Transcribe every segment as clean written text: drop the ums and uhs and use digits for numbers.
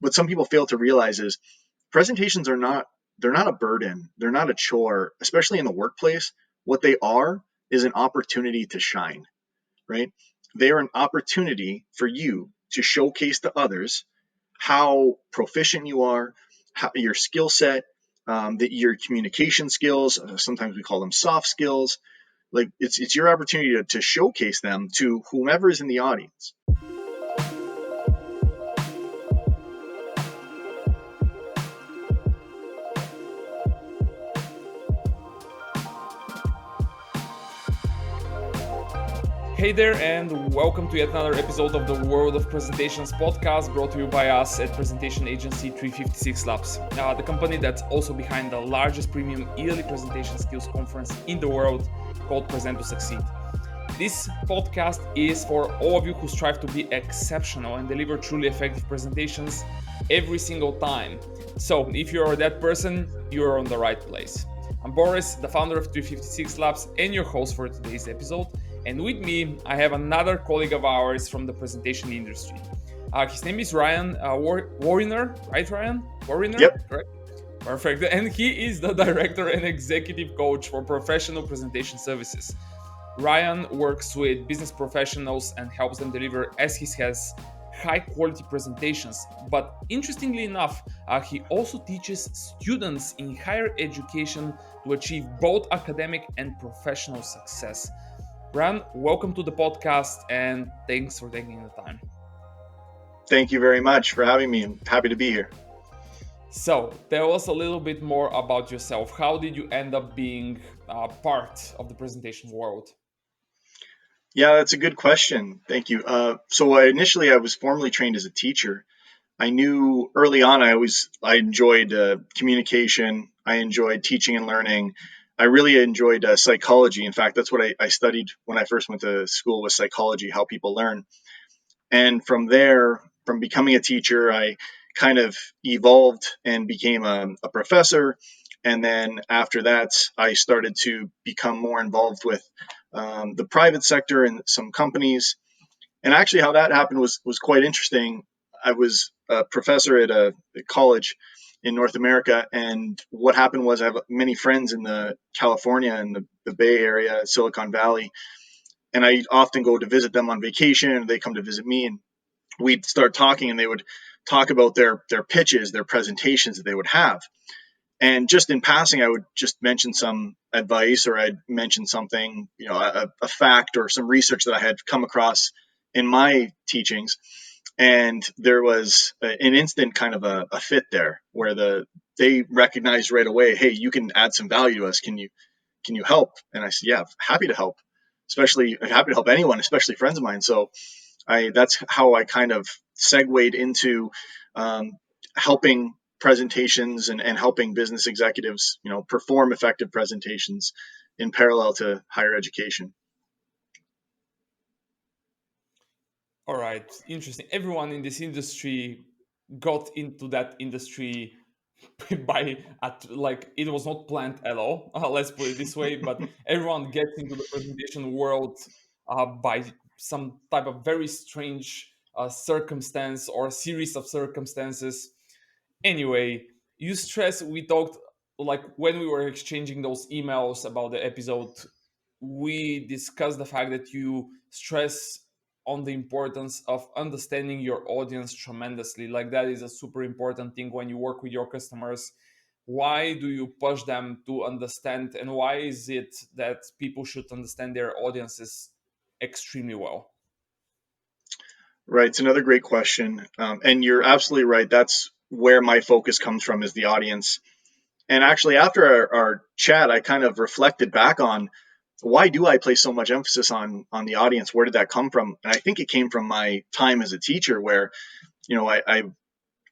what some people fail to realize is presentations they're not a burden. They're not a chore, especially in the workplace. What they are is an opportunity to shine, right? They are an opportunity for you to showcase to others how proficient you are, how, your skill set, your communication skills. Sometimes we call them soft skills. Like it's your opportunity to showcase them to whomever is in the audience. Hey there, and welcome to yet another episode of the World of Presentations podcast, brought to you by us at presentation agency 356 Labs, the company that's also behind the largest premium yearly presentation skills conference in the world called Present to Succeed. This podcast is for all of you who strive to be exceptional and deliver truly effective presentations every single time. So if you're that person, you're on the right place. I'm Boris, the founder of 356 Labs and your host for today's episode. And with me, I have another colleague of ours from the presentation industry. His name is Ryan Warriner, right, Ryan? Warriner? Yep. Correct? Perfect. And he is the director and executive coach for professional presentation services. Ryan works with business professionals and helps them deliver, as he says, high quality presentations. But interestingly enough, he also teaches students in higher education to achieve both academic and professional success. Ryan, welcome to the podcast and thanks for taking the time. Thank you very much for having me. I'm happy to be here. So, tell us a little bit more about yourself. How did you end up being part of the presentation world? Yeah, that's a good question. Thank you. Initially I was formally trained as a teacher. I knew early on I enjoyed communication. I enjoyed teaching and learning. I really enjoyed psychology. In fact, that's what I studied when I first went to school, was psychology, how people learn. And from there, from becoming a teacher, I kind of evolved and became a professor. And then after that, I started to become more involved with the private sector and some companies. And actually, how that happened was quite interesting. I was a professor at a college in North America, and what happened was I have many friends in the California and the Bay Area, Silicon Valley, and I often go to visit them on vacation. And they come to visit me, and we'd start talking, and they would talk about their pitches, their presentations that they would have. And just in passing, I would just mention some advice, or I'd mention something, a fact or some research that I had come across in my teachings. And there was an instant kind of a fit there where they recognized right away, hey, you can add some value to us. Can you help? And I said, yeah, happy to help. Especially happy to help anyone, especially friends of mine. So that's how I kind of segued into helping presentations and helping business executives, perform effective presentations in parallel to higher education. All right, interesting. Everyone in this industry got into that industry it was not planned at all. Let's put it this way. But everyone gets into the presentation world by some type of very strange circumstance or series of circumstances. Anyway, we talked, like when we were exchanging those emails about the episode, we discussed the fact that you stress on the importance of understanding your audience tremendously. Like that is a super important thing when you work with your customers. Why do you push them to understand, and why is it that people should understand their audiences extremely well? Right. It's another great question. And you're absolutely right. That's where my focus comes from, is the audience. And actually, after our chat, I kind of reflected back on, why do I place so much emphasis on the audience? Where did that come from? And I think it came from my time as a teacher, where,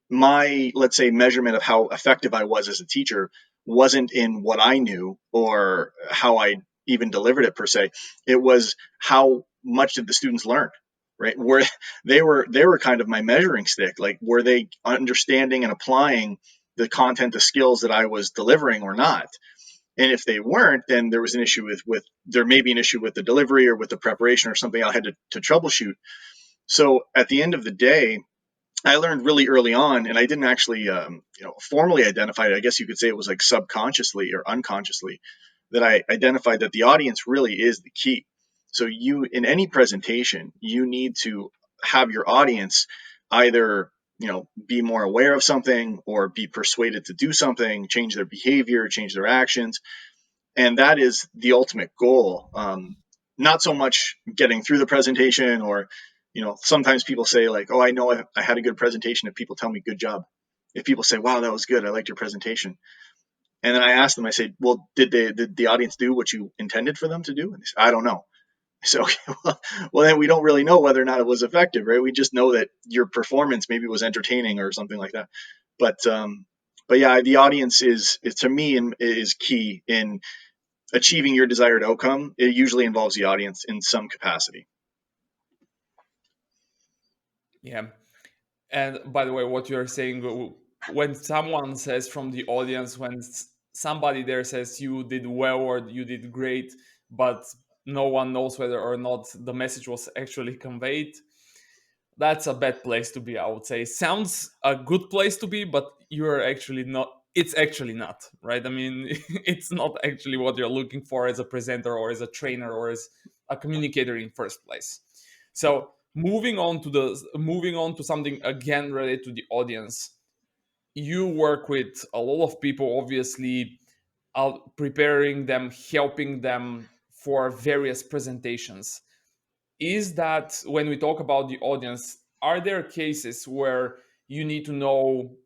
my, let's say, measurement of how effective I was as a teacher wasn't in what I knew or how I even delivered it per se. It was how much did the students learn, right? Where they were kind of my measuring stick. Like, were they understanding and applying the content, the skills that I was delivering or not? And if they weren't, then there was an issue with there may be an issue with the delivery or with the preparation or something I had to troubleshoot. So at the end of the day, I learned really early on, and I didn't actually, formally identify it. I guess you could say it was like subconsciously or unconsciously that I identified that the audience really is the key. So you, in any presentation, you need to have your audience either, be more aware of something or be persuaded to do something, change their behavior, change their actions, and that is the ultimate goal. Not so much getting through the presentation, or sometimes people say like, oh, I know I had a good presentation if people tell me good job. If people say, wow, that was good, I liked your presentation, and then I ask them, I say, well, did the audience do what you intended for them to do? And they say, I don't know. So okay, well, then we don't really know whether or not it was effective, right? We just know that your performance maybe was entertaining or something like that. But yeah, the audience is to me is key in achieving your desired outcome. It usually involves the audience in some capacity. Yeah. And by the way, what you're saying, when someone says from the audience, when somebody there says you did well or you did great, but no one knows whether or not the message was actually conveyed, that's a bad place to be, I would say. Sounds a good place to be, but you're actually not. It's actually not, right? I mean, it's not actually what you're looking for as a presenter or as a trainer or as a communicator in first place. So moving on to something again related to the audience. You work with a lot of people, obviously, preparing them, helping them for various presentations. Is that when we talk about the audience, are there cases where you need to know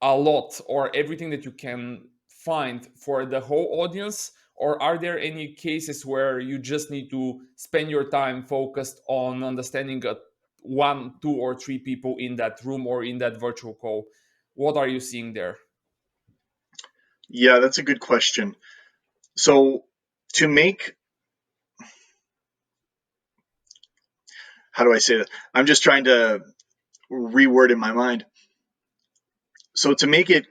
a lot or everything that you can find for the whole audience, or are there any cases where you just need to spend your time focused on understanding one, two, or three people in that room or in that virtual call? What are you seeing there? Yeah, that's a good question. So to make, how do I say that? I'm just trying to reword in my mind. So to make it,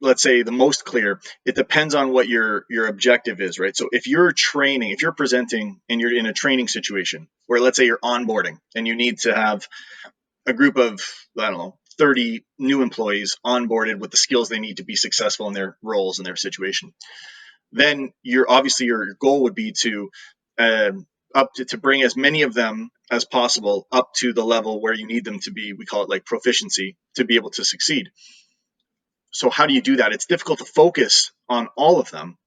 let's say, the most clear, it depends on what your objective is, right? So if you're training, if you're presenting and you're in a training situation where, let's say, you're onboarding and you need to have a group of, I don't know, 30 new employees onboarded with the skills they need to be successful in their roles and their situation, then your goal would be to, to bring as many of them as possible up to the level where you need them to be. We call it like proficiency, to be able to succeed. So how do you do that? It's difficult to focus on all of them.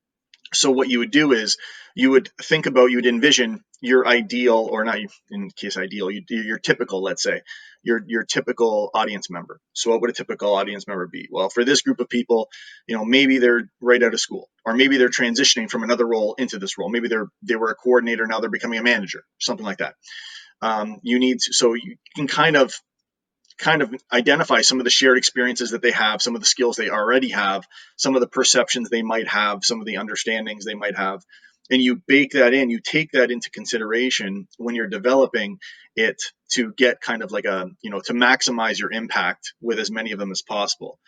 So what you would do is you would envision your ideal, or not in case ideal, your typical, let's say, your typical audience member. So what would a typical audience member be? Well, for this group of people, maybe they're right out of school, or maybe they're transitioning from another role into this role. Maybe they were a coordinator, now they're becoming a manager, something like that. So you can kind of identify some of the shared experiences that they have, some of the skills they already have, some of the perceptions they might have, some of the understandings they might have. And you bake that in, you take that into consideration when you're developing it, to get kind of like to maximize your impact with as many of them as possible.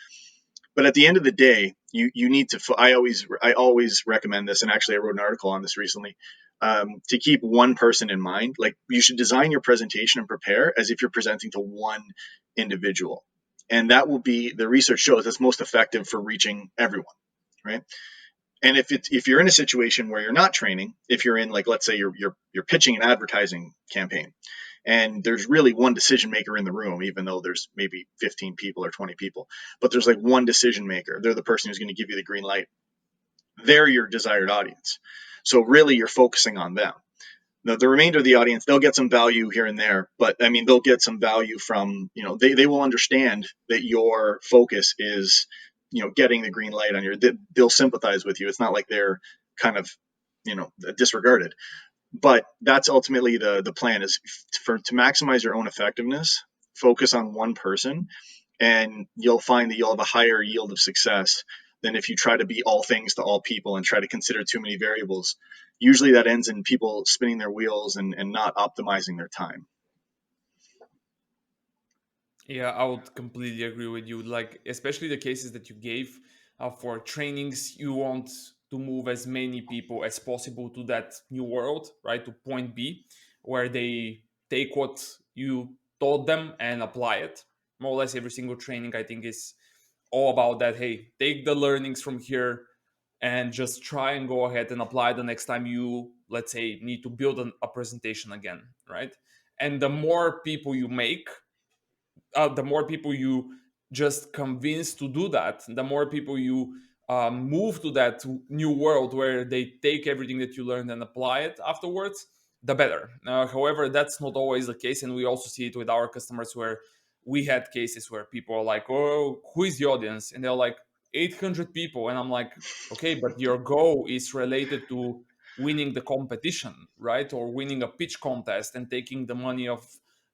But at the end of the day, you need to. I always recommend this, and actually I wrote an article on this recently. To keep one person in mind, like you should design your presentation and prepare as if you're presenting to one individual, and that will be, the research shows that's most effective for reaching everyone, right? And if you're in a situation where you're not training, if you're in, like, let's say you're pitching an advertising campaign, and there's really one decision maker in the room, even though there's maybe 15 people or 20 people, but there's like one decision maker. They're the person who's going to give you the green light. They're your desired audience. So really, you're focusing on them. The remainder of the audience, they'll get some value here and there, but I mean, they'll get some value from, they will understand that your focus is, getting the green light on they'll sympathize with you. It's not like they're kind of, disregarded. But that's ultimately the plan, is to maximize your own effectiveness, focus on one person, and you'll find that you'll have a higher yield of success than if you try to be all things to all people and try to consider too many variables. Usually that ends in people spinning their wheels and not optimizing their time. Yeah, I would completely agree with you. Like, especially the cases that you gave for trainings, you want to move as many people as possible to that new world, right? To point B, where they take what you taught them and apply it. more or less every single training, I think, is all about that. Hey, take the learnings from here and just try and go ahead and apply the next time you, let's say, need to build a presentation again, right? And the more people you make, the more people you just convince to do that, the more people you move to that new world where they take everything that you learned and apply it afterwards, the better. However, that's not always the case, and we also see it with our customers where we had cases where people are like, "Oh, who is the audience?" And they're like, "800 people," and I'm like, "Okay, but your goal is related to winning the competition, right? Or winning a pitch contest and taking the money of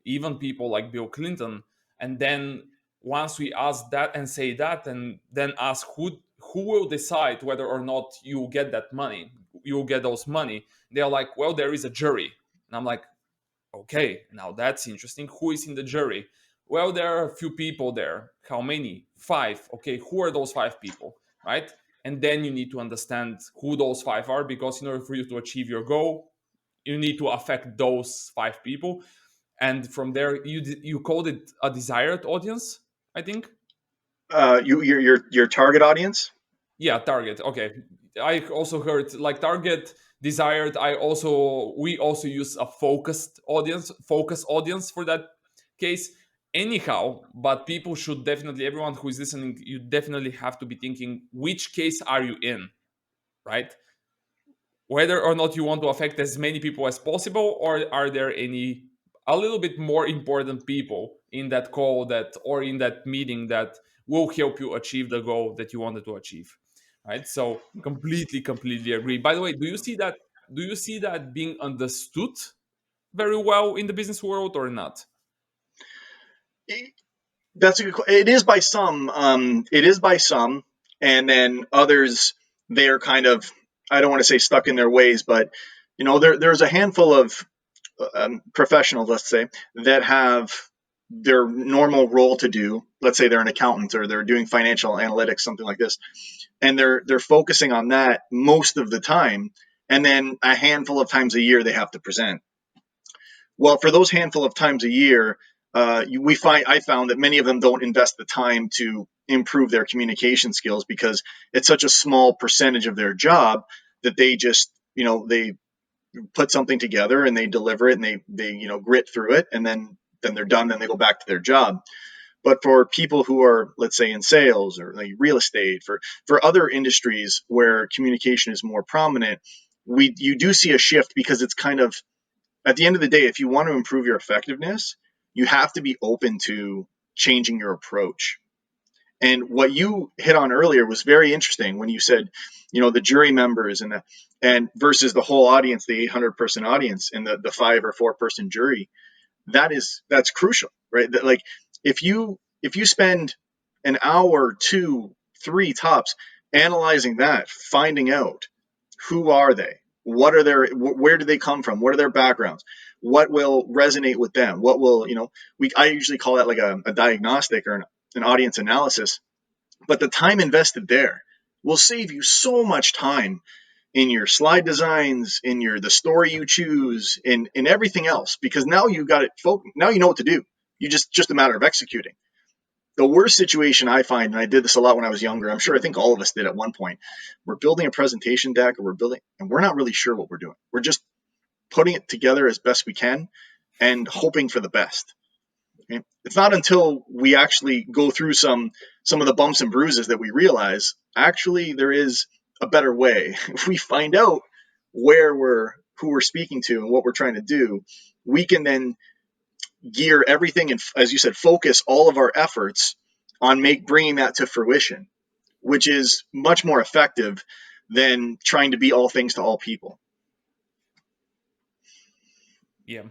even people like Bill Clinton." And then once we ask that and say that, and then ask who will decide whether or not you get that money, you'll get those money, they're like, well, there is a jury. And I'm like, okay, now that's interesting. Who is in the jury? Well, there are a few people there. How many? Five. Okay, who are those five people, right? And then you need to understand who those five are, because in order for you to achieve your goal, you need to affect those five people. And from there, you called it a desired audience, I think. Your target audience. Yeah, target. Okay, I also heard like target, desired. We also use a focus audience for that case. Anyhow, but people should definitely, everyone who is listening, you definitely have to be thinking, which case are you in, right? Whether or not you want to affect as many people as possible, or are there any a little bit more important people in that call, that or in that meeting, that will help you achieve the goal that you wanted to achieve, right? So completely agree. By the way, do you see that being understood very well in the business world or not? That's a good. It is by some. It is by some, and then others. They're kind of. I don't want to say stuck in their ways, but there's a handful of professionals, let's say, that have their normal role to do. Let's say they're an accountant or they're doing financial analytics, something like this, and they're focusing on that most of the time. And then a handful of times a year they have to present. Well, for those handful of times a year, I found that many of them don't invest the time to improve their communication skills because it's such a small percentage of their job that they just they put something together and they deliver it and they grit through it, and then they're done. Then they go back to their job. But for people who are, let's say, in sales or like real estate, for other industries where communication is more prominent, we you do see a shift because it's kind of, at the end of the day, if you want to improve your effectiveness, you have to be open to changing your approach. And what you hit on earlier was very interesting when you said, the jury members and versus the whole audience, the 800-person audience and the 5 or 4 person jury. That's crucial, right? That, like, if you spend an hour, two, three tops analyzing that, finding out who are they, what are their, where do they come from, what are their backgrounds, what will resonate with them, what will I usually call that like a diagnostic or an audience analysis. But the time invested there will save you so much time in your slide designs, in your the story you choose, in everything else, because now you got it. Now you know what to do. You just a matter of executing. The worst situation I find, and I did this a lot when I was younger. I'm sure I think all of us did at one point. We're building a presentation deck, or and we're not really sure what we're doing. We're just putting it together as best we can and hoping for the best. Okay? It's not until we actually go through some of the bumps and bruises that we realize actually there is a better way. If we find out who we're speaking to and what we're trying to do, we can then gear everything and, as you said, focus all of our efforts on bringing that to fruition, which is much more effective than trying to be all things to all people. Yeah.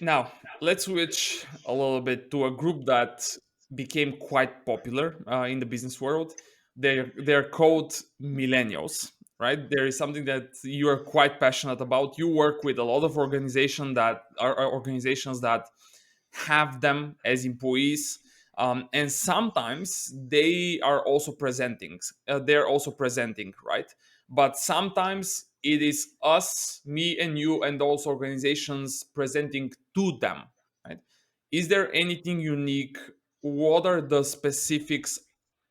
Now, let's switch a little bit to a group that became quite popular in the business world. They're called millennials, right? There is something that you are quite passionate about. You work with a lot of organizations that have them as employees, and sometimes they're also presenting, right? But sometimes it is us, me and you, and those organizations presenting to them, right? Is there anything unique? What are the specifics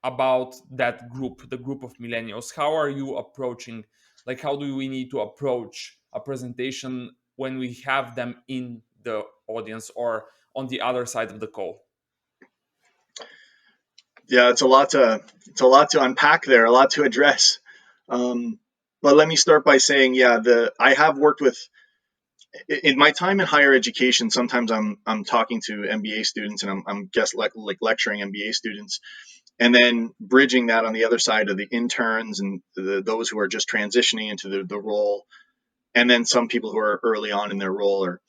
about that group, the group of millennials? How are you approaching, like, how do we need to approach a presentation when we have them in the audience or on the other side of the call? Yeah, it's a lot to unpack there, a lot to address. Um, but let me start by saying, yeah, the I have worked with in my time in higher education. Sometimes I'm talking to MBA students, and I'm guest like lecturing MBA students, and then bridging that on the other side of the interns and those who are just transitioning into the role, and then some people who are early on in their role or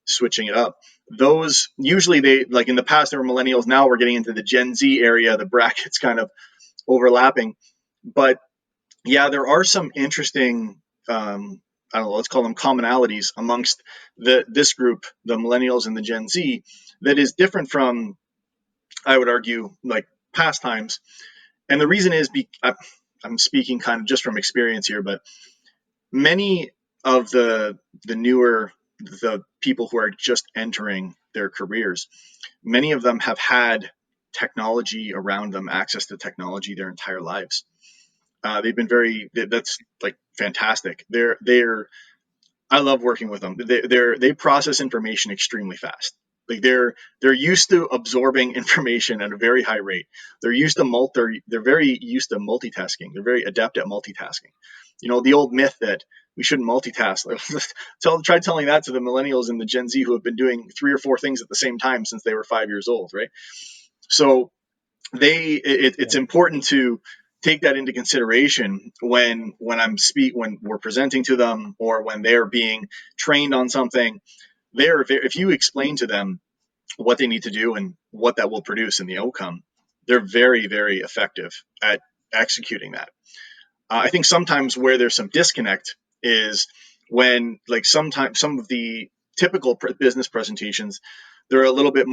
switching it up. Those usually, they like in the past, there were millennials. Now we're getting into the Gen Z area. The brackets kind of overlapping. But yeah, there are some interesting, I don't know, let's call them commonalities amongst this group, the millennials and the Gen Z, that is different from, I would argue, like past times. And the reason is, I'm speaking kind of just from experience here, but many of the newer, the people who are just entering their careers, many of them have had technology around them, access to technology their entire lives. They've been very, that's like fantastic. I love working with them. They process information extremely fast. Like they're used to absorbing information at a very high rate. They're very used to multitasking. They're very adept at multitasking. You know, the old myth that we shouldn't multitask. Try telling that to the millennials and the Gen Z who have been doing three or four things at the same time since they were 5 years old, right? So it's important to take that into consideration when we're presenting to them, or when they're being trained on something. If you explain to them what they need to do and what that will produce in the outcome, they're very, very effective at executing that. I think sometimes where there's some disconnect is when, like, sometimes some of the typical business presentations, they're a little bit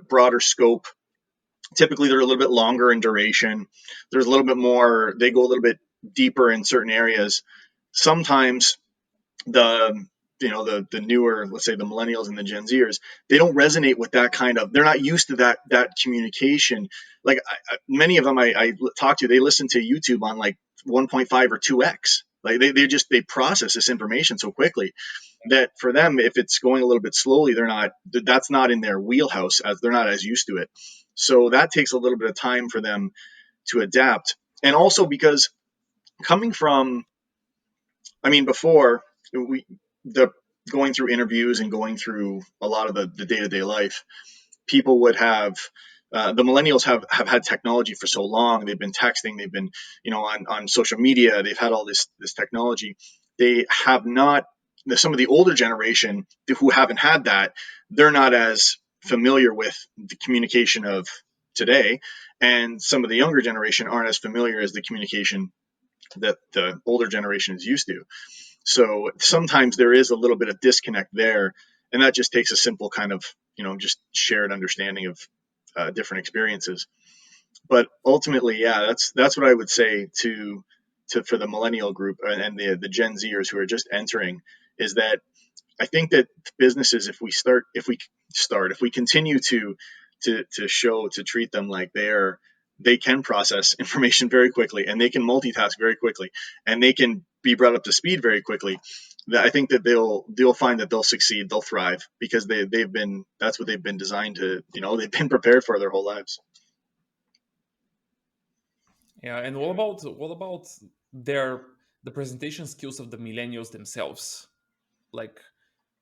broader scope. Typically, they're a little bit longer in duration. There's a little bit more, they go a little bit deeper in certain areas. Sometimes the the newer, let's say the millennials and the Gen Zers, they don't resonate with that kind of, they're not used to that communication. Like, many of them I talk to, they listen to YouTube on like 1.5 or 2x. Like they process this information so quickly that for them, if it's going a little bit slowly, that's not in their wheelhouse, as they're not as used to it. So that takes a little bit of time for them to adapt. And also because, coming from, I mean, before, we the going through interviews and going through a lot of the day-to-day life, people would have, the millennials have had technology for so long. They've been texting, they've been, on social media, they've had all this technology. They have not, some of the older generation who haven't had that, they're not as familiar with the communication of today, and some of the younger generation aren't as familiar as the communication that the older generation is used to. So sometimes there is a little bit of disconnect there, and that just takes a simple kind of, just shared understanding of different experiences. But ultimately, yeah, that's what I would say to for the millennial group and the Gen Zers who are just entering, is that I think that businesses, if we continue to treat them like they can process information very quickly, and they can multitask very quickly, and they can be brought up to speed very quickly, that I think that they'll find that they'll succeed, they'll thrive, because they've been, that's what they've been designed to, they've been prepared for their whole lives. Yeah, and what about their the presentation skills of the millennials themselves? Like,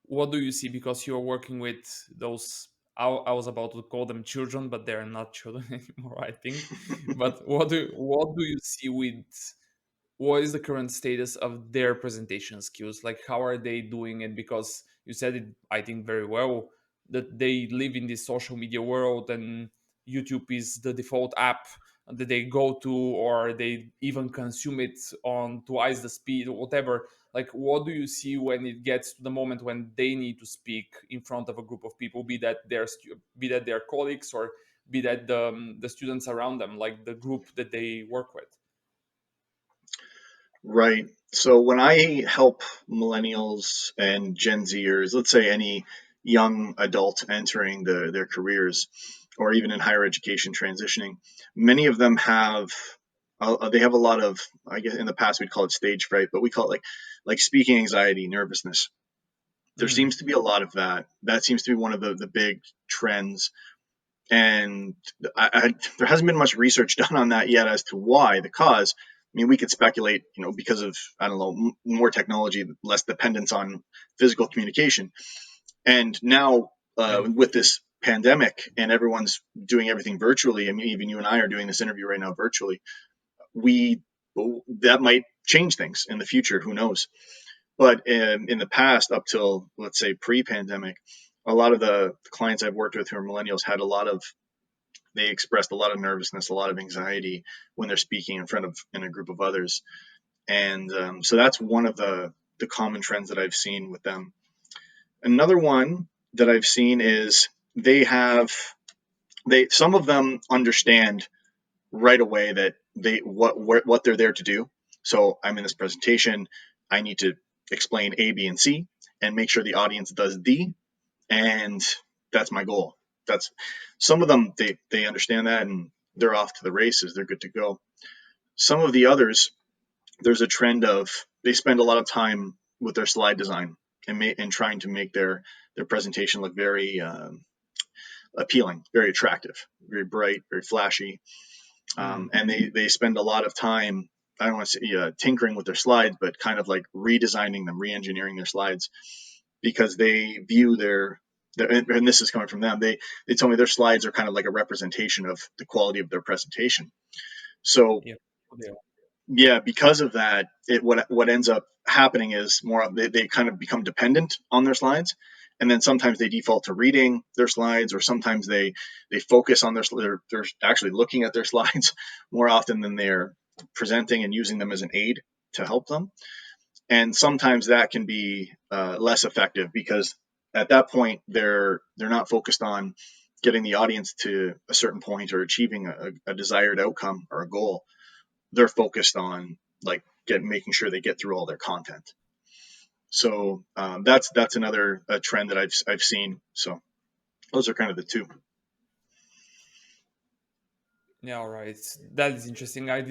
what do you see? Because you're working with those, I was about to call them children, but they're not children anymore, I think. But what do you see with, what is the current status of their presentation skills? Like, how are they doing it? Because you said it, I think, very well, that they live in this social media world, and YouTube is the default app that they go to, or they even consume it on twice the speed or whatever. Like, what do you see when it gets to the moment when they need to speak in front of a group of people, be that their colleagues, or be that the students around them, like the group that they work with? Right. So when I help millennials and Gen Zers, let's say any young adult entering their careers, or even in higher education transitioning, many of them have they have a lot of, I guess in the past we'd call it stage fright, but we call it like speaking anxiety, nervousness. There Mm. seems to be a lot of that. That seems to be one of the big trends. And there hasn't been much research done on that yet as to why, the cause. I mean, we could speculate, because of, I don't know, more technology, less dependence on physical communication. And now, Yeah. with this pandemic and everyone's doing everything virtually, I mean, even you and I are doing this interview right now virtually, we that might change things in the future. Who knows? But in the past, up till, let's say, pre-pandemic, a lot of the clients I've worked with who are millennials had they expressed a lot of nervousness, a lot of anxiety when they're speaking in a group of others. And so that's one of the common trends that I've seen with them. Another one that I've seen is some of them understand right away that what they're there to do. So I'm in this presentation, I need to explain A, B, and C, and make sure the audience does D, and that's my goal. That's Some of them, they understand that, and they're off to the races. They're good to go. Some of the others, there's a trend of they spend a lot of time with their slide design and trying to make their presentation look very appealing, very attractive, very bright, very flashy. Mm. And they spend a lot of time, I don't want to say tinkering with their slides, but kind of like redesigning them, re-engineering their slides, because they view and this is coming from them, they tell me their slides are kind of like a representation of the quality of their presentation. So Yeah. Yeah. yeah, because of that, what ends up happening is they kind of become dependent on their slides, and then sometimes they default to reading their slides, or sometimes they focus on they're actually looking at their slides more often than they're presenting and using them as an aid to help them. And sometimes that can be less effective, because at that point they're not focused on getting the audience to a certain point or achieving a desired outcome or a goal. They're focused on like making sure they get through all their content. So that's another trend that I've seen. So those are kind of the two. Yeah, all right. That is interesting. I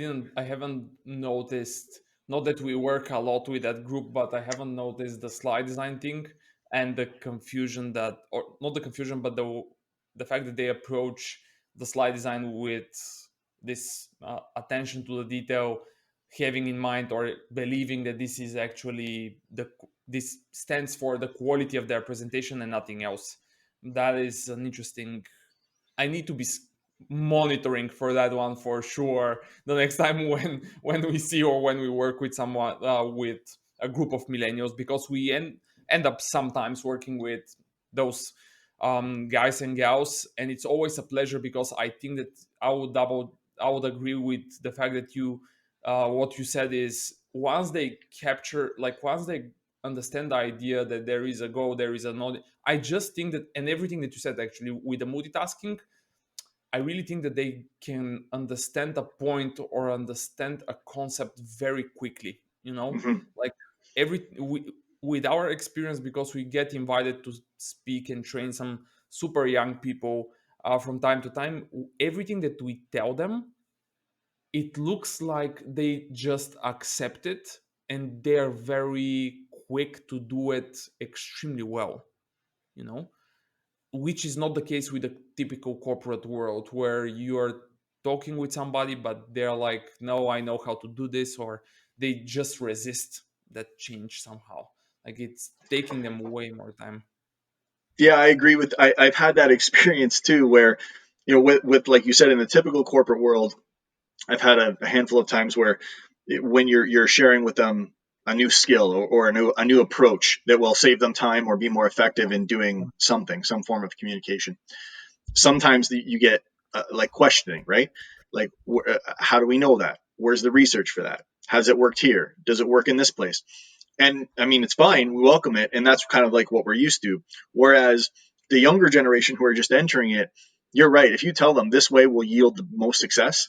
haven't noticed, not that we work a lot with that group, but I haven't noticed the slide design thing and the confusion that, or not the confusion, but the fact that they approach the slide design with this attention to the detail, having in mind or believing that this is actually this stands for the quality of their presentation and nothing else. That is an interesting. I need to be monitoring for that one for sure. The next time when we see or when we work with someone with a group of millennials, because we end up sometimes working with those guys and gals, and it's always a pleasure because I think that I would agree with the fact that you what you said is once they understand the idea that there is a goal, there is a knowledge. I just think that, and everything that you said actually with the multitasking, I really think that they can understand a point or understand a concept very quickly. Mm-hmm. Like with our experience, because we get invited to speak and train some super young people from time to time. Everything that we tell them, it looks like they just accept it, and they're very quick to do it extremely well. You know which is not the case with the typical corporate world where you are talking with somebody but they're like, no, I know how to do this, or they just resist that change somehow. Like it's taking them way more time. Yeah, I agree with. I've had that experience too, where with like you said, in the typical corporate world, I've had a handful of times where when you're sharing with them a new skill, or a new approach that will save them time or be more effective in doing some form of communication, sometimes you get like questioning, right? Like, how do we know that? Where's the research for that? Has it worked here? Does it work in this place? And I mean, it's fine. We welcome it, and that's kind of like what we're used to. Whereas the younger generation who are just entering it, you're right. If you tell them this way will yield the most success,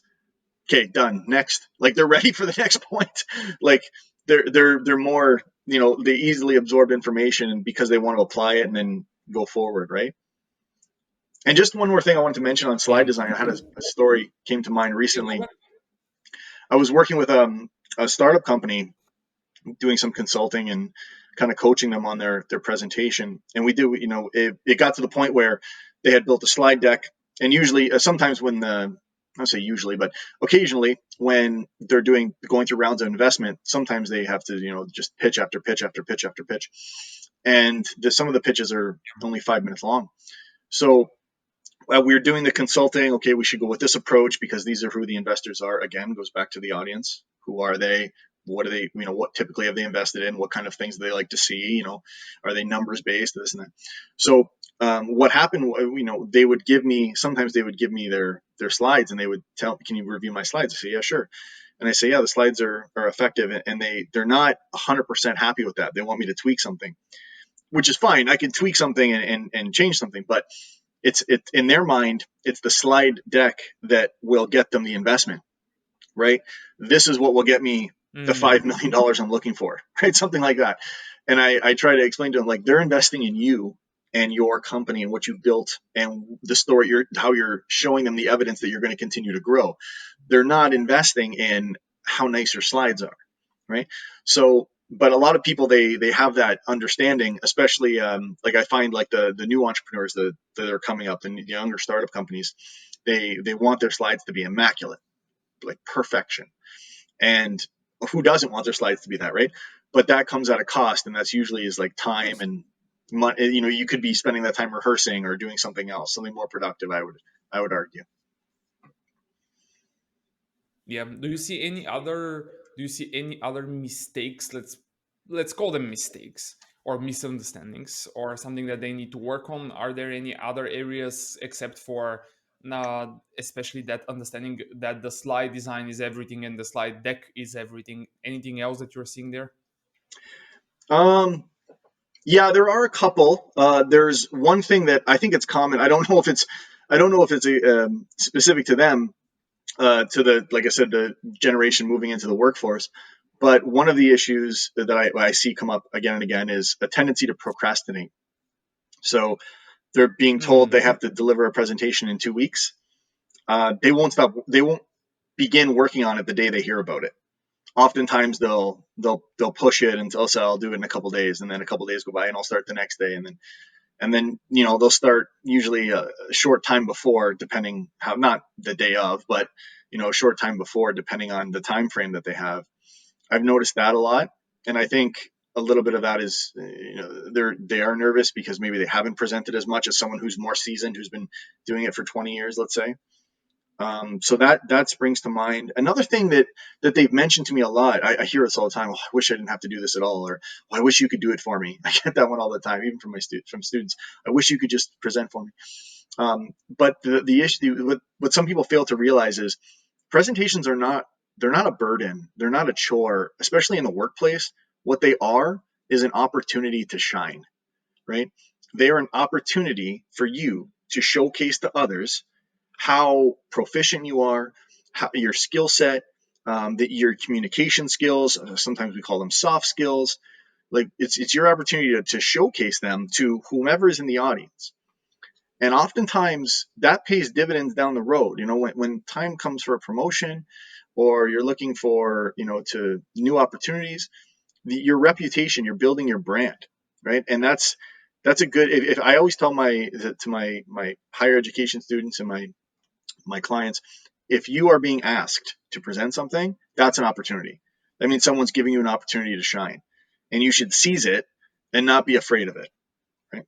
okay, done. Next, like they're ready for the next point. Like they're more, they easily absorb information, and because they want to apply it and then go forward, right? And just one more thing I wanted to mention on slide Yeah. design. I had a story came to mind Yeah, go recently. ahead. I was working with a startup company doing some consulting and kind of coaching them on their presentation. And we do, it got to the point where they had built a slide deck. And usually, sometimes when the, I don't say usually, but occasionally when they're going through rounds of investment, sometimes they have to, just pitch after pitch after pitch after pitch. And some of the pitches are only 5 minutes long. So we were doing the consulting. Okay, we should go with this approach because these are who the investors are. Again, goes back to the audience. Who are they? What are they? What typically have they invested in? What kind of things do they like to see? Are they numbers based? This and that. So what happened? They would give me. Sometimes they would give me their slides, and they would tell, "Can you review my slides?" I say, "Yeah, sure." And I say, "Yeah, the slides are effective," and they're not 100% happy with that. They want me to tweak something, which is fine. I can tweak something and change something, but it's in their mind, it's the slide deck that will get them the investment, right? This is what will get me the $5 million I'm looking for, right? Something like that. And I try to explain to them, like, they're investing in you and your company and what you built and the story, how you're showing them the evidence that you're going to continue to grow. They're not investing in how nice your slides are, right? So, but a lot of people, they have that understanding, especially like I find, like the new entrepreneurs that are coming up and the younger startup companies, they want their slides to be immaculate, like perfection. And who doesn't want their slides to be that, right? But that comes at a cost, and that's usually is like Of time course. and money. You could be spending that time rehearsing or doing something else, something more productive. I would argue. Yeah. Do you see any other mistakes? Let's call them mistakes or misunderstandings or something that they need to work on. Are there any other areas except for especially that understanding that the slide design is everything and the slide deck is everything? Anything else that you're seeing there? Um, yeah, there are a couple. There's one thing that I think it's common. I don't know if it's specific to them, to the, like I said, the generation moving into the workforce. But one of the issues that I see come up again and again is a tendency to procrastinate. So they're being told they Mm, have to deliver a presentation in 2 weeks. They won't stop. They won't begin working on it the day they hear about it. Oftentimes they'll push it until, so I'll do it in a couple of days, and then a couple of days go by, and I'll start the next day, and then they'll start usually a short time before, depending how, not the day of, but a short time before, depending on the time frame that they have. I've noticed that a lot, and I think a little bit of that is, they are nervous because maybe they haven't presented as much as someone who's more seasoned, who's been doing it for 20 years, let's say. So that springs to mind. Another thing that they've mentioned to me a lot, I hear this all the time. Oh, I wish I didn't have to do this at all, or oh, I wish you could do it for me. I get that one all the time, even from from students. I wish you could just present for me. But the issue, what some people fail to realize is presentations they're not a burden, they're not a chore, especially in the workplace. What they are is an opportunity to shine, right? They are an opportunity for you to showcase to others how proficient you are, how your skill set, that your communication skills. Sometimes we call them soft skills. Like it's your opportunity to showcase them to whomever is in the audience. And oftentimes that pays dividends down the road. When time comes for a promotion, or you're looking for to new opportunities, your reputation, you're building your brand, right? And that's a good. If I always tell my higher education students and my clients, if you are being asked to present something, that's an opportunity. That means someone's giving you an opportunity to shine, and you should seize it and not be afraid of it, right?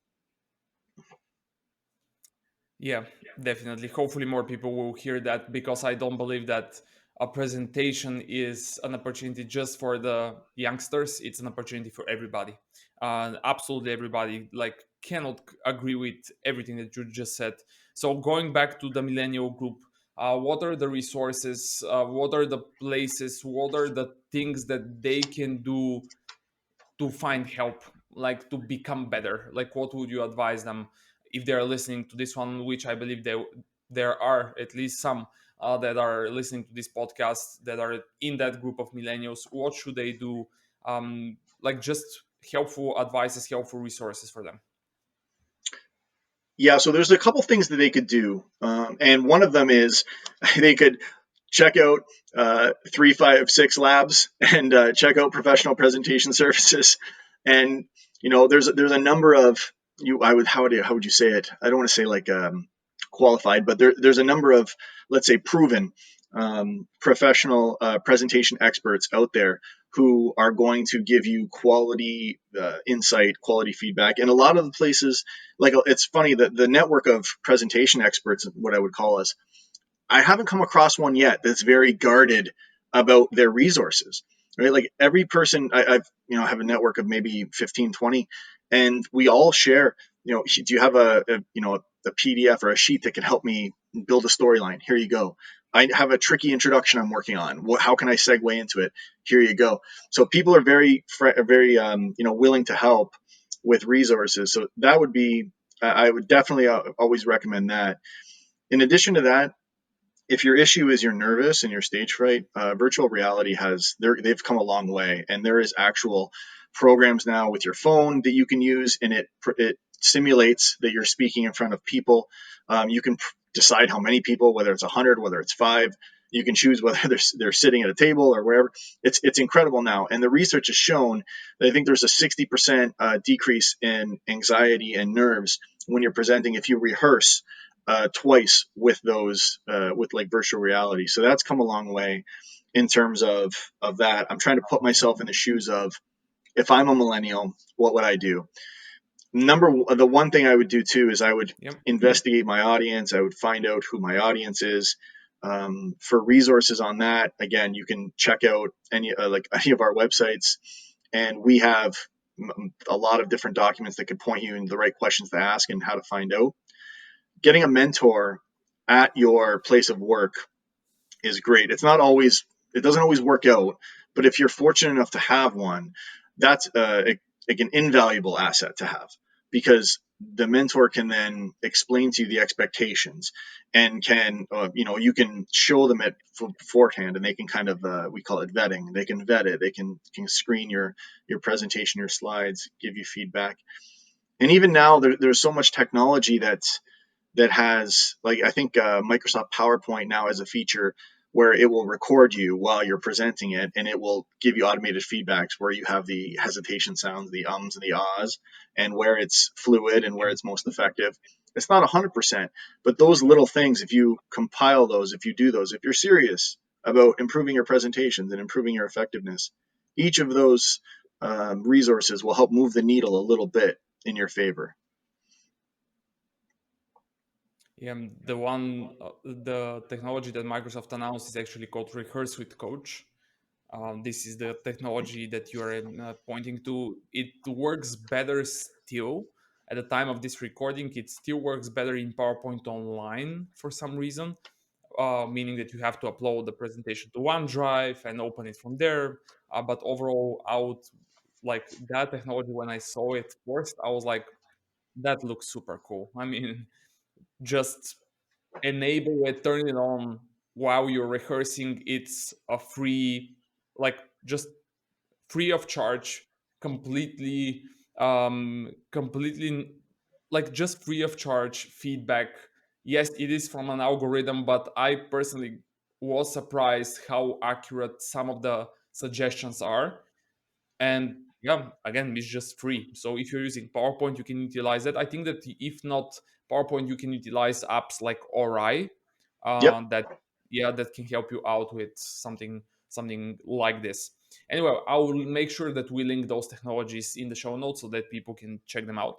yeah, definitely. Hopefully, more people will hear that because I don't believe that a presentation is an opportunity just for the youngsters. It's an opportunity for everybody. Absolutely everybody. Like, cannot agree with everything that you just said. So, going back to the millennial group, what are the resources? What are the places? What are the things that they can do to find help, like to become better? Like, what would you advise them if they're listening to this one, which I believe there are at least some that are listening to this podcast that are in that group of millennials? What should they do? Like, just helpful advices, helpful resources for them. Yeah, so there's a couple things that they could do, and one of them is they could check out 356 Labs and check out professional presentation services. And there's a number of you. I would how would you say it? I don't want to say like qualified, but there's a number of, let's say, proven professional presentation experts out there who are going to give you quality insight, quality feedback. And a lot of the places, like, it's funny that the network of presentation experts, what I would call us, I haven't come across one yet that's very guarded about their resources, right? Like every person, I've, have a network of maybe 15, 20, and we all share, do you have a PDF or a sheet that can help me build a storyline? Here you go. I have a tricky introduction I'm working on. How can I segue into it? Here you go. So people are very, willing to help with resources. So that would be, I would definitely always recommend that. In addition to that, if your issue is you're nervous and you're stage fright, virtual reality they've come a long way, and there is actual programs now with your phone that you can use, and it simulates that you're speaking in front of people. You can decide how many people, whether it's 100, whether it's 5. You can choose whether they're sitting at a table or wherever. It's incredible now, and the research has shown that I think there's a 60% decrease in anxiety and nerves when you're presenting if you rehearse twice with those with like virtual reality. So that's come a long way in terms of that. I'm trying to put myself in the shoes of, if I'm a millennial, what would I do? The one thing I would do too is I would Yep. investigate my audience. I would find out who my audience is. For resources on that, again, you can check out any of our websites, and we have a lot of different documents that could point you in the right questions to ask and how to find out. Getting a mentor at your place of work is great. It doesn't always work out, but if you're fortunate enough to have one, that's like an invaluable asset to have, because the mentor can then explain to you the expectations, and you can show them it beforehand, and they can kind of we call it vetting. They can vet it. They can screen your presentation, your slides, give you feedback. And even now there's so much technology that has, like, I think Microsoft PowerPoint now has a feature where it will record you while you're presenting it, and it will give you automated feedbacks where you have the hesitation sounds, the ums and the ahs, and where it's fluid and where it's most effective. It's not 100%, but those little things, if you compile those, if you do those, if you're serious about improving your presentations and improving your effectiveness, each of those resources will help move the needle a little bit in your favor. Yeah, the technology that Microsoft announced is actually called Rehearse with Coach. This is the technology that you are pointing to. It works better still. At the time of this recording, it still works better in PowerPoint Online for some reason, meaning that you have to upload the presentation to OneDrive and open it from there. But overall, out like that technology, when I saw it first, I was like, that looks super cool. I mean, just enable it, turn it on while you're rehearsing. It's a free, like just free of charge, completely, completely, like just free of charge feedback. Yes, it is from an algorithm, but I personally was surprised how accurate some of the suggestions are. And yeah, again, it's just free. So if you're using PowerPoint, you can utilize it. I think that if not PowerPoint, you can utilize apps like Ori, Yep. that yeah, that can help you out with something like this. Anyway, I will make sure that we link those technologies in the show notes so that people can check them out.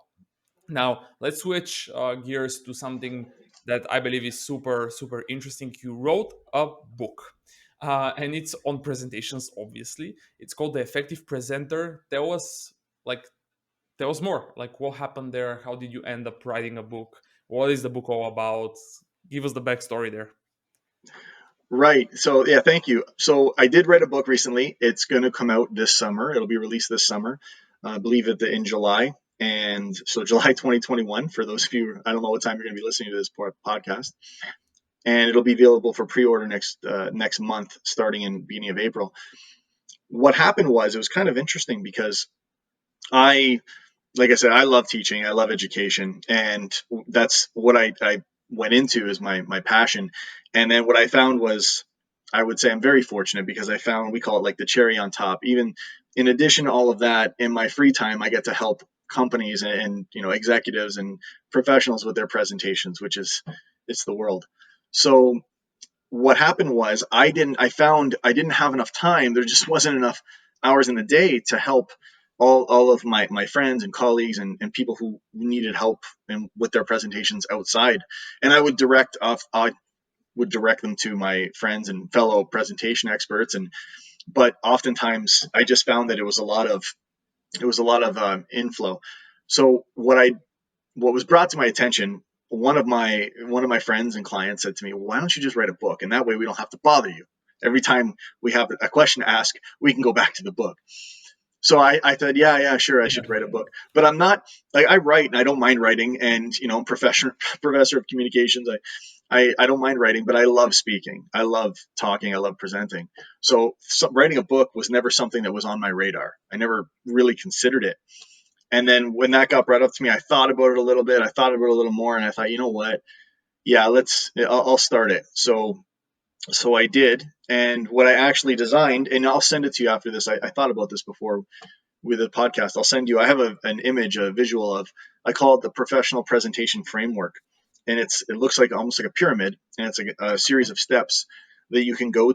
Now, let's switch gears to something that I believe is super, super interesting. You wrote a book, and it's on presentations, obviously. It's called The Effective Presenter. Like, tell us more. Like, what happened there? How did you end up writing a book? What is the book all about? Give us the backstory there. Right. So yeah, thank you. So I did write a book recently. It's going to come out this summer. It'll be released this summer. I believe in July. And so July 2021, for those of you, I don't know what time you're going to be listening to this podcast. And it'll be available for pre-order next month, starting in beginning of April. What happened was, it was kind of interesting because I like I said, I love teaching. I love education, and that's what I went into as my passion. And then what I found was, I would say I'm very fortunate because I found, we call it like the cherry on top. Even in addition to all of that, in my free time, I get to help companies and executives and professionals with their presentations, which is, it's the world. So what happened was, I found I didn't have enough time. There just wasn't enough hours in the day to help all of my friends and colleagues and people who needed help with their presentations outside. And I would direct them to my friends and fellow presentation experts. And but oftentimes I just found that it was a lot of inflow. So what was brought to my attention, one of my friends and clients said to me, "Why don't you just write a book? And that way we don't have to bother you. Every time we have a question to ask, we can go back to the book." So I thought, yeah, sure, I should write a book. But I'm not, like, I write and I don't mind writing, and I'm professor of communications. I don't mind writing, but I love speaking. I love talking. I love presenting. So writing a book was never something that was on my radar. I never really considered it. And then when that got brought up to me, I thought about it a little bit. I thought about it a little more, and I thought, you know what? Yeah, I'll start it. So I did, and what I actually designed, and I'll send it to you after this. I thought about this before with the podcast. I'll send you. I have an image, a visual of. I call it the professional presentation framework, and it looks like almost like a pyramid, and it's like a series of steps that you can go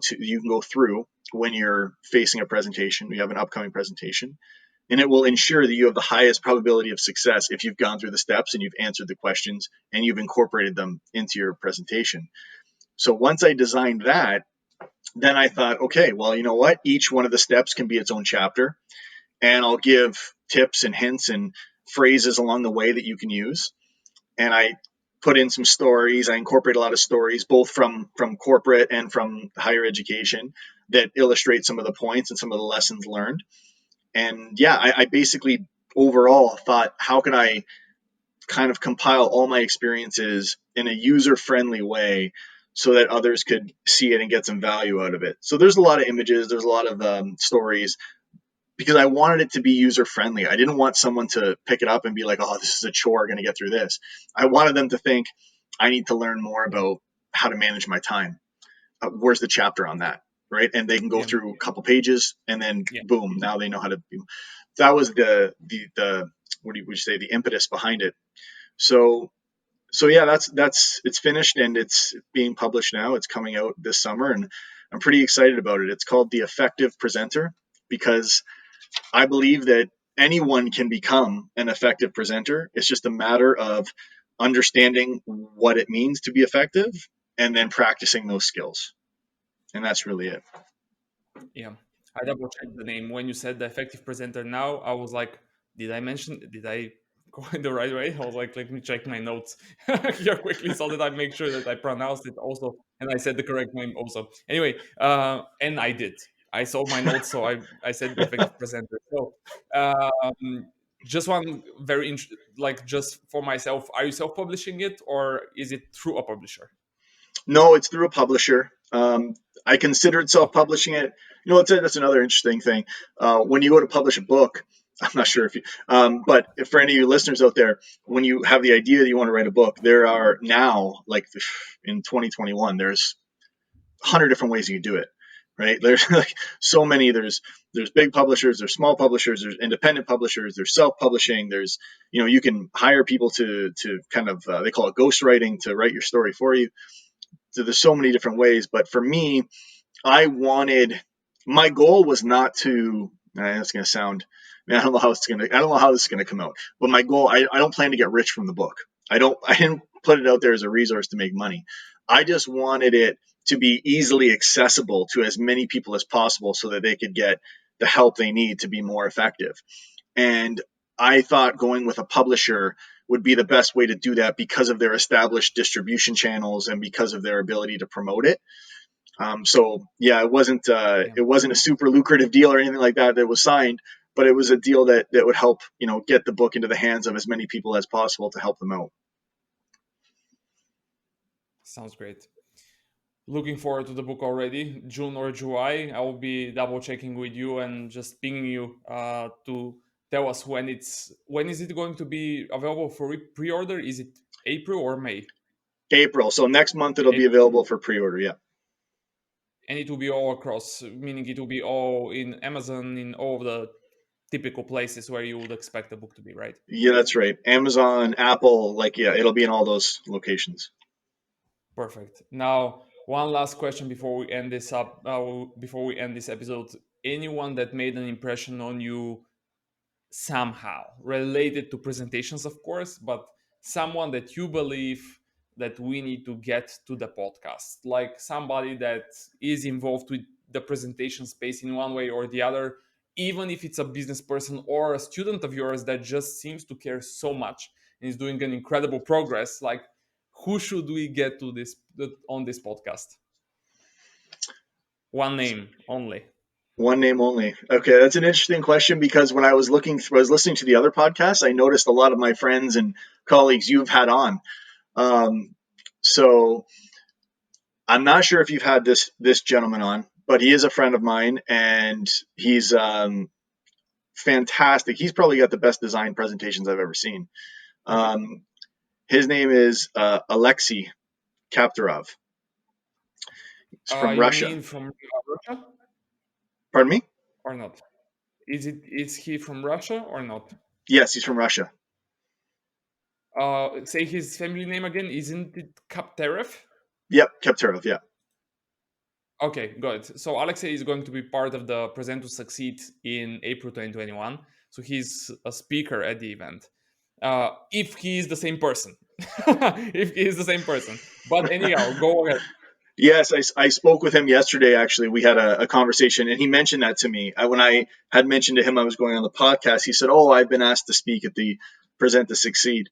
through when you're facing a presentation. You have an upcoming presentation, and it will ensure that you have the highest probability of success if you've gone through the steps and you've answered the questions and you've incorporated them into your presentation. So once I designed that, then I thought, okay, well, you know what? Each one of the steps can be its own chapter, and I'll give tips and hints and phrases along the way that you can use. And I put in some stories. I incorporate a lot of stories, both from corporate and from higher education, that illustrate some of the points and some of the lessons learned. And yeah, I basically overall thought, how can I kind of compile all my experiences in a user friendly way so that others could see it and get some value out of it. So there's a lot of images, there's a lot of stories, because I wanted it to be user friendly. I didn't want someone to pick it up and be like, oh, this is a chore, going to get through this. I wanted them to think, I need to learn more Yeah, about how to manage my time. Where's the chapter on that? Right. And they can go yeah, through a couple pages and then yeah. boom, now they know how to do. That was the what do you, would you say, the impetus behind it. So yeah, that's it's finished and it's being published now. It's coming out this summer, and I'm pretty excited about it. It's called The Effective Presenter, because I believe that anyone can become an effective presenter. It's just a matter of understanding what it means to be effective and then practicing those skills. And that's really it. Yeah, I double checked the name when you said the effective presenter. Now I was like, did I go in the right way? I was like, let me check my notes here quickly so that I make sure that I pronounced it also and I said the correct name also. Anyway, and I did. I saw my notes, so I said the effective presenter. So, just one very like just for myself, are you self-publishing it or is it through a publisher? No, it's through a publisher. I considered Okay. self-publishing it. That's another interesting thing. When you go to publish a book, I'm not sure if you, but for any of you listeners out there, when you have the idea that you want to write a book, there are now, like in 2021, there's 100 different ways you can do it. Right? There's like so many. There's big publishers, there's small publishers, there's independent publishers, there's self-publishing. There's you can hire people to kind of they call it ghostwriting, to write your story for you. So there's so many different ways. But for me, I wanted, my goal was not to. That's going to sound. I don't know how it's going to. I don't know how this is going to come out. But my goal, I don't plan to get rich from the book. I don't. I didn't put it out there as a resource to make money. I just wanted it to be easily accessible to as many people as possible, so that they could get the help they need to be more effective. And I thought going with a publisher would be the best way to do that, because of their established distribution channels and because of their ability to promote it. So yeah, Yeah. it wasn't a super lucrative deal or anything like that that was signed, but it was a deal that would help get the book into the hands of as many people as possible to help them out. Sounds great. Looking forward to the book already. June or July, I will be double checking with you and just pinging you to tell us when is it going to be available for pre-order? Is it April or May? April. So next month it'll be April. available for pre-order. Yeah. And it will be all across, meaning it will be all in Amazon, in all of the typical places where you would expect the book to be, right? Yeah, that's right. Amazon, Apple, like, yeah, it'll be in all those locations. Perfect. Now, one last question before we end this up. Before we end this episode, anyone that made an impression on you somehow related to presentations, of course, but someone that you believe that we need to get to the podcast, like somebody that is involved with the presentation space in one way or the other, even if it's a business person or a student of yours that just seems to care so much and is doing an incredible progress. Like, who should we get to this on this podcast? One name only. One name only. Okay, that's an interesting question because when I was listening to the other podcasts, I noticed a lot of my friends and colleagues you've had on. Um, so I'm not sure if you've had this gentleman on, but he is a friend of mine, and he's fantastic. He's probably got the best design presentations I've ever seen. Okay. Um, his name is Alexei Kaptarov. He's from You Russia. mean from Russia Pardon me? or not? Is he from Russia or not? Yes, he's from Russia. Say his family name again. Isn't it Kapterev? Yep, Kaptarov. Yeah. Okay, good. So Alexei is going to be part of the Present to Succeed in April 2021. So he's a speaker at the event. If he is the same person, if he is the same person. But anyhow, go ahead. Yes, I spoke with him yesterday. Actually, we had a conversation, and he mentioned that to me. When I had mentioned to him I was going on the podcast, he said, "Oh, I've been asked to speak at the Present to Succeed."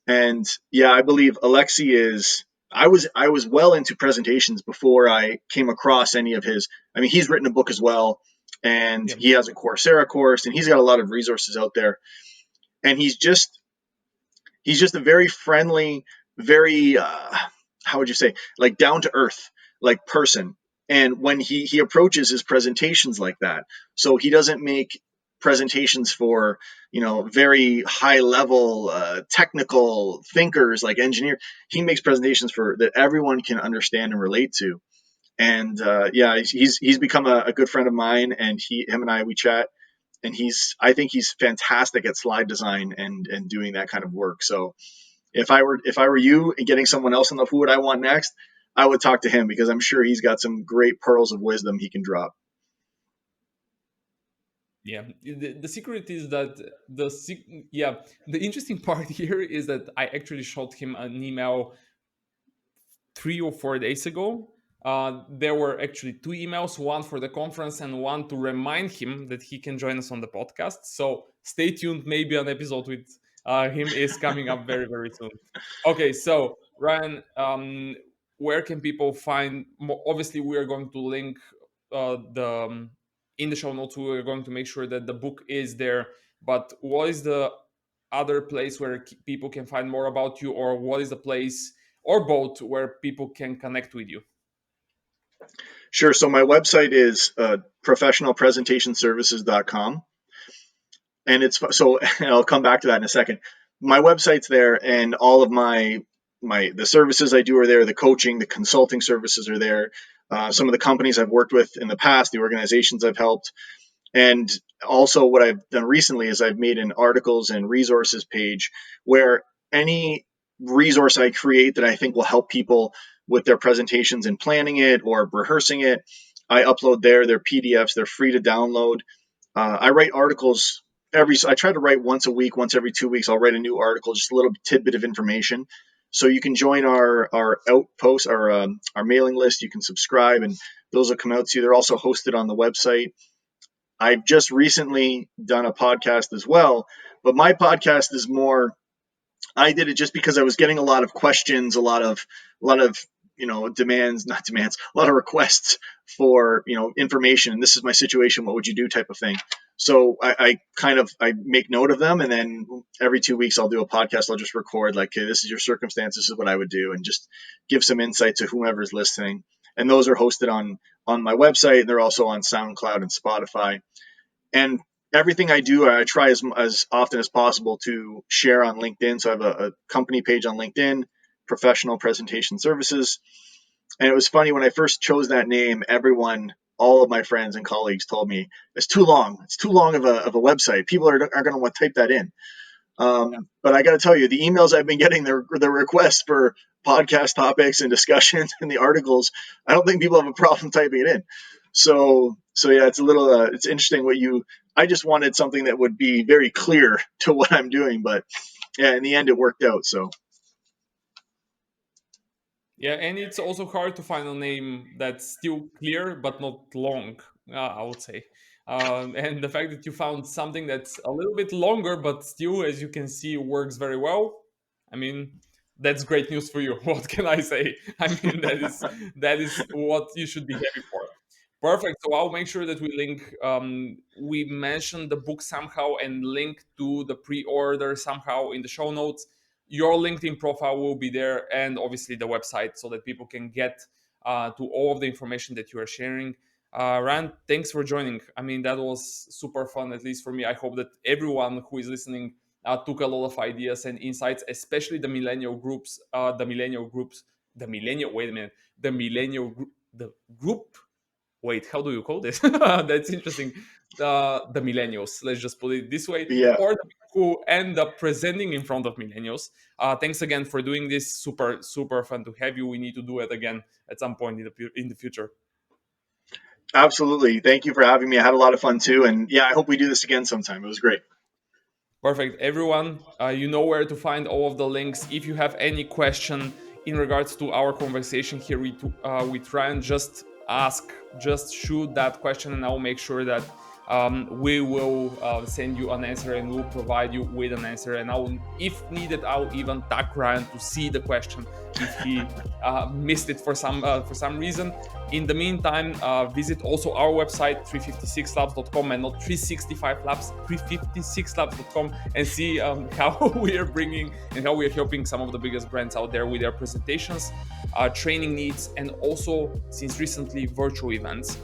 And yeah, I believe Alexi is. I was well into presentations before I came across any of his. I mean, he's written a book as well, and Yeah. he has a Coursera course, and he's got a lot of resources out there. And he's just a very friendly, very how would you say, like, down to earth, like, person. And when he approaches his presentations like that, so he doesn't make presentations for very high level technical thinkers like engineers. He makes presentations for that everyone can understand and relate to. And yeah, he's become a good friend of mine, and him and I, we chat, and I think he's fantastic at slide design and doing that kind of work. So if I were you and getting someone else on the who would I want next, I would talk to him because I'm sure he's got some great pearls of wisdom he can drop. Yeah, the secret is that yeah, the interesting part here is that I actually shot him an email 3 or 4 days ago. There were actually two emails, one for the conference and one to remind him that he can join us on the podcast. So stay tuned. Maybe an episode with him is coming up very, very soon. Okay, so Ryan, where can people find more? Obviously, we are going to link the in the show notes. We are going to make sure that the book is there. But what is the other place where people can find more about you, or what is the place or both where people can connect with you? Sure. So my website is professionalpresentationservices.com, and it's so and I'll come back to that in a second. My website's there, and all of the services I do are there. The coaching, the consulting services are there. Some of the companies I've worked with in the past, the organizations I've helped. And also, what I've done recently is I've made an articles and resources page where any resource I create that I think will help people with their presentations and planning it or rehearsing it, I upload there. They're PDFs, they're free to download. I write articles I try to write once a week, once every 2 weeks. I'll write a new article, just a little tidbit of information. So you can join our outpost, our mailing list. You can subscribe, and those will come out to you. They're also hosted on the website. I've just recently done a podcast as well, but my podcast is more. I did it just because I was getting a lot of questions, a lot of demands, not demands, a lot of requests for information. And this is my situation. What would you do? Type of thing. So I make note of them, and then every 2 weeks I'll do a podcast. I'll just record like, okay, this is your circumstance. This is what I would do, and just give some insight to whomever's listening. And those are hosted on my website. They're also on SoundCloud and Spotify. And everything I do, I try as often as possible to share on LinkedIn. So I have a company page on LinkedIn, Professional Presentation Services. And it was funny when I first chose that name, everyone, all of my friends and colleagues told me it's too long. It's too long of a website. People are going to want to type that in. But I got to tell you, the emails I've been getting, the requests for podcast topics and discussions and the articles, I don't think people have a problem typing it in. So yeah, it's a little, it's interesting what you. I just wanted something that would be very clear to what I'm doing, but yeah, in the end, it worked out. So Yeah, and it's also hard to find a name that's still clear but not long, I would say. And the fact that you found something that's a little bit longer but still, as you can see, works very well. I mean, that's great news for you. What can I say? I mean, that is what you should be happy for. Perfect. So I'll make sure that we link. We mentioned the book somehow and link to the pre-order somehow in the show notes. Your LinkedIn profile will be there, and obviously the website, so that people can get to all of the information that you are sharing. Rand, thanks for joining. I mean, that was super fun, at least for me. I hope that everyone who is listening took a lot of ideas and insights, especially the millennial groups. The millennial. Wait a minute. The millennial group. The group. Wait, how do you call this? That's interesting. The millennials, let's just put it this way, yeah, or the people who end up presenting in front of millennials. Thanks again for doing this. Super, super fun to have you. We need to do it again at some point in the future. absolutely. Thank you for having me. I had a lot of fun too, and yeah, I hope we do this again sometime. It was great. Perfect. Everyone, you know where to find all of the links. If you have any question in regards to our conversation here we try and just ask, just shoot that question, and I'll make sure that we will send you an answer and we'll provide you with an answer. And if needed, I'll even tag Ryan to see the question if he missed it for some reason. In the meantime, visit also our website 356labs.com and not 365 labs, 356labs.com, and see how we are bringing and how we are helping some of the biggest brands out there with their presentations, training needs, and also since recently virtual events.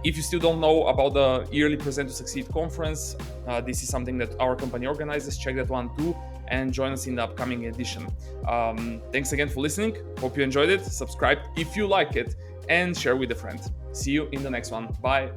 If you still don't know about the yearly Present to Succeed conference, this is something that our company organizes. Check that one too and join us in the upcoming edition. Thanks again for listening. Hope you enjoyed it. Subscribe if you like it and share with a friend. See you in the next one. Bye.